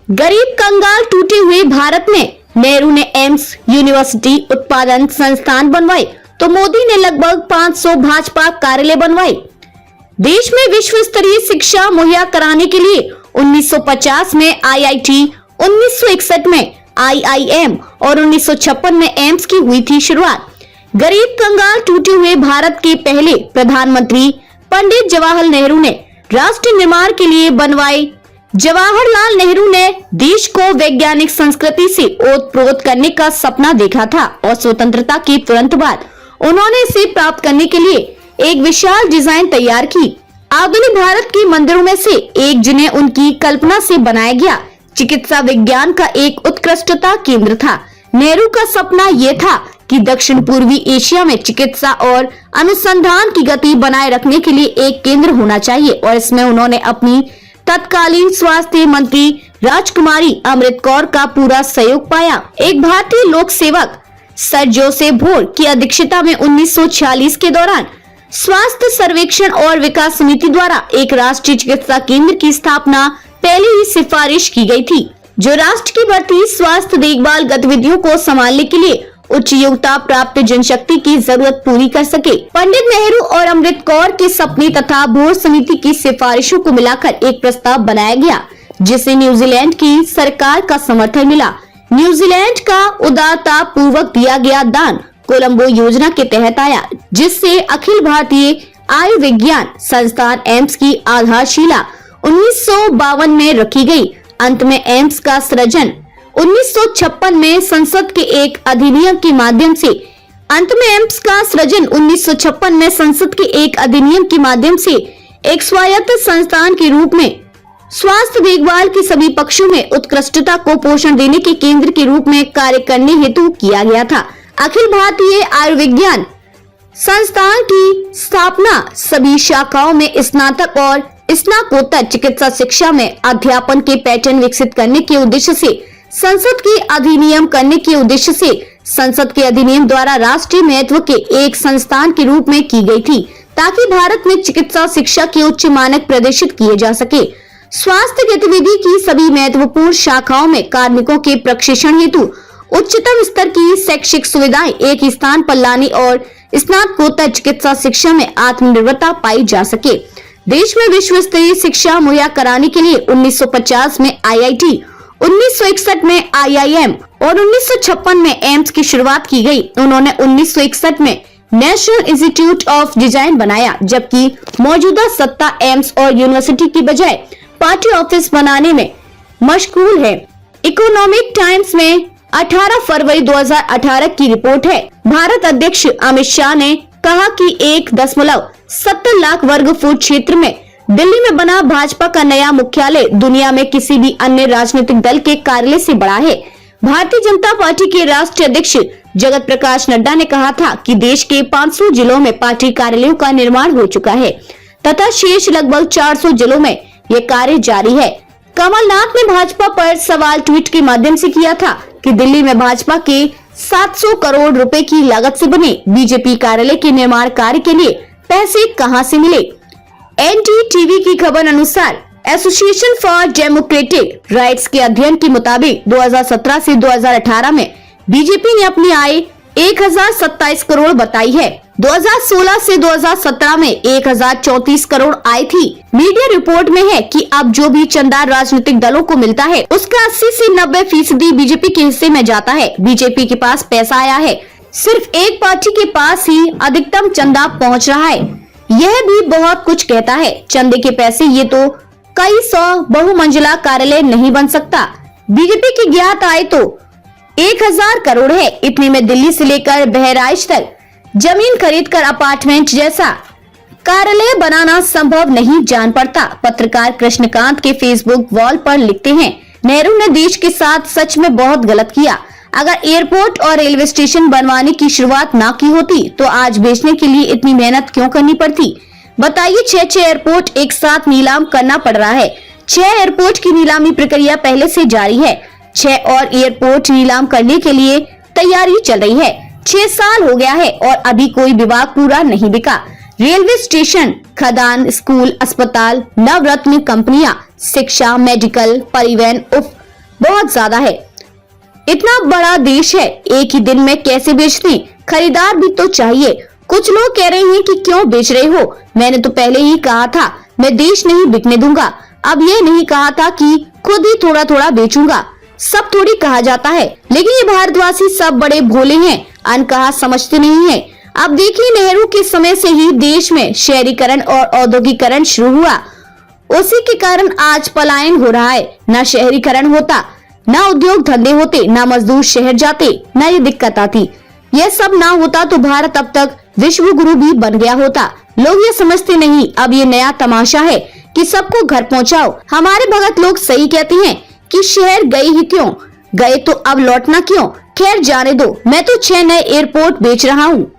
गरीब कंगाल टूटे हुए भारत में नेहरू ने एम्स, यूनिवर्सिटी, उत्पादन संस्थान बनवाए तो मोदी ने लगभग 500 भाजपा कार्यालय बनवाए। देश में विश्व स्तरीय शिक्षा मुहैया कराने के लिए 1950 में आईआईटी, 1961 में आईआईएम और 1956 में एम्स की हुई थी शुरुआत। गरीब कंगाल टूटे हुए भारत के पहले प्रधानमंत्री पंडित जवाहरलाल नेहरू ने राष्ट्र निर्माण के लिए बनवाए। जवाहरलाल नेहरू ने देश को वैज्ञानिक संस्कृति से ओतप्रोत करने का सपना देखा था और स्वतंत्रता के तुरंत बाद उन्होंने इसे प्राप्त करने के लिए एक विशाल डिजाइन तैयार की। आधुनिक भारत के मंदिरों में से एक जिन्हें उनकी कल्पना से बनाया गया चिकित्सा विज्ञान का एक उत्कृष्टता केंद्र था। नेहरू का सपना यह था कि दक्षिण पूर्वी एशिया में चिकित्सा और अनुसंधान की गति बनाए रखने के लिए एक केंद्र होना चाहिए और इसमें उन्होंने अपनी तत्कालीन स्वास्थ्य मंत्री राजकुमारी अमृत कौर का पूरा सहयोग पाया। एक भारतीय लोक सेवक सर जोसेफ भोर की अध्यक्षता में 1946 के दौरान स्वास्थ्य सर्वेक्षण और विकास समिति द्वारा एक राष्ट्रीय चिकित्सा केंद्र की स्थापना पहले ही सिफारिश की गई थी, जो राष्ट्र की बढ़ती स्वास्थ्य देखभाल गतिविधियों को संभालने के लिए उच्च योग्यता प्राप्त जनशक्ति की जरूरत पूरी कर सके। पंडित नेहरू और अमृत कौर के सपने तथा भोर समिति की सिफारिशों को मिलाकर एक प्रस्ताव बनाया गया, जिसे न्यूजीलैंड की सरकार का समर्थन मिला। न्यूजीलैंड का उदारता पूर्वक दिया गया दान कोलंबो योजना के तहत आया, जिससे अखिल भारतीय आयुर्विज्ञान संस्थान एम्स की आधारशिला 1952 में रखी गई। अंत में एम्स का सृजन 1956 में संसद के एक अधिनियम के माध्यम से एक स्वायत्त संस्थान के रूप में स्वास्थ्य देखभाल के सभी पक्षों में उत्कृष्टता को पोषण देने के केंद्र के रूप में कार्य करने हेतु किया गया था। अखिल भारतीय आयुर्विज्ञान संस्थान की स्थापना सभी शाखाओं में स्नातक और स्नातकोत्तर चिकित्सा शिक्षा में अध्यापन के पैटर्न विकसित करने के उद्देश्य से संसद के अधिनियम करने के उद्देश्य से संसद के अधिनियम द्वारा राष्ट्रीय महत्व के एक संस्थान के रूप में की गई थी, ताकि भारत में चिकित्सा शिक्षा के उच्च मानक प्रदर्शित किए जा सके। स्वास्थ्य गतिविधि की सभी महत्वपूर्ण शाखाओं में कार्मिकों के प्रशिक्षण हेतु उच्चतम स्तर की शैक्षिक सुविधाएं एक स्थान पर लाने और स्नातकोत्तर चिकित्सा शिक्षा में आत्मनिर्भरता पाई जा सके। देश में विश्व स्तरीय शिक्षा मुहैया कराने के लिए 1950 में आईआईटी, 1961 में आईआईएम और 1956 में एम्स की शुरुआत की गई। उन्होंने 1961 में नेशनल इंस्टीट्यूट ऑफ डिजाइन बनाया, जबकि मौजूदा सत्ता एम्स और यूनिवर्सिटी की बजाय पार्टी ऑफिस बनाने में मशगूल है। इकोनॉमिक टाइम्स में 18 फरवरी 2018 की रिपोर्ट है। भारत अध्यक्ष अमित शाह ने कहा कि 1.70 लाख वर्ग फुट क्षेत्र में दिल्ली में बना भाजपा का नया मुख्यालय दुनिया में किसी भी अन्य राजनीतिक दल के कार्यालय से बड़ा है। भारतीय जनता पार्टी के राष्ट्रीय अध्यक्ष जगत प्रकाश नड्डा ने कहा था कि देश के 500 जिलों में पार्टी कार्यालयों का निर्माण हो चुका है तथा शेष लगभग 400 जिलों में ये कार्य जारी है। कमलनाथ ने भाजपा पर सवाल ट्वीट के माध्यम से किया था कि दिल्ली में भाजपा के 700 करोड़ रुपए की लागत से बने बीजेपी कार्यालय के निर्माण कार्य के लिए पैसे कहां से मिले। एनडीटीवी की खबर अनुसार एसोसिएशन फॉर डेमोक्रेटिक राइट्स के अध्ययन के मुताबिक 2017 से 2018 में बीजेपी ने अपनी आय 1027 करोड़ बताई है। 2016 से 2017 में 1034 करोड़ आय थी। मीडिया रिपोर्ट में है कि अब जो भी चंदा राजनीतिक दलों को मिलता है उसका 80 से 90% बीजेपी के हिस्से में जाता है। बीजेपी के पास पैसा आया है, सिर्फ एक पार्टी के पास ही अधिकतम चंदा पहुंच रहा है। यह भी बहुत कुछ कहता है। चंदे के पैसे ये तो कई 100 बहुमंजिला कार्यालय नहीं बन सकता। बीजेपी की ज्ञात आय तो 1000 करोड़ है। इतने में दिल्ली से लेकर बहराइच तक जमीन खरीदकर अपार्टमेंट जैसा कार्यालय बनाना संभव नहीं जान पड़ता। पत्रकार कृष्णकांत के फेसबुक वॉल पर लिखते हैं, नेहरू ने देश के साथ सच में बहुत गलत किया। अगर एयरपोर्ट और रेलवे स्टेशन बनवाने की शुरुआत ना की होती तो आज बेचने के लिए इतनी मेहनत क्यों करनी पड़ती। बताइए, 6 एयरपोर्ट एक साथ नीलाम करना पड़ रहा है। 6 एयरपोर्ट की नीलामी प्रक्रिया पहले से जारी है। 6 और एयरपोर्ट नीलाम करने के लिए तैयारी चल रही है। 6 साल हो गया है और अभी कोई विभाग पूरा नहीं बिका। रेलवे स्टेशन, खदान, स्कूल, अस्पताल, नवरत्न कंपनियां, शिक्षा, मेडिकल, परिवहन, बहुत ज्यादा है। इतना बड़ा देश है, एक ही दिन में कैसे बेच दें? खरीदार भी तो चाहिए। कुछ लोग कह रहे हैं कि क्यों बेच रहे हो? मैंने तो पहले ही कहा था मैं देश नहीं बिकने दूंगा। अब ये नहीं कहा था कि खुद ही थोड़ा थोड़ा बेचूंगा। सब थोड़ी कहा जाता है, लेकिन ये भारतवासी सब बड़े भोले हैं, अनकहा समझते नहीं है। अब देखिए, नेहरू के समय से ही देश में शहरीकरण और औद्योगिकरण शुरू हुआ। उसी के कारण आज पलायन हो रहा है। ना शहरीकरण होता, ना उद्योग धंधे होते, ना मजदूर शहर जाते, ना ये दिक्कत आती। यह सब ना होता तो भारत अब तक विश्व गुरु भी बन गया होता। लोग ये समझते नहीं। अब ये नया तमाशा है कि सबको घर पहुंचाओ। हमारे भगत लोग सही कहते हैं कि शहर गए ही क्यों, गए तो अब लौटना क्यों? खैर जाने दो, मैं तो 6 नए एयरपोर्ट बेच रहा हूँ।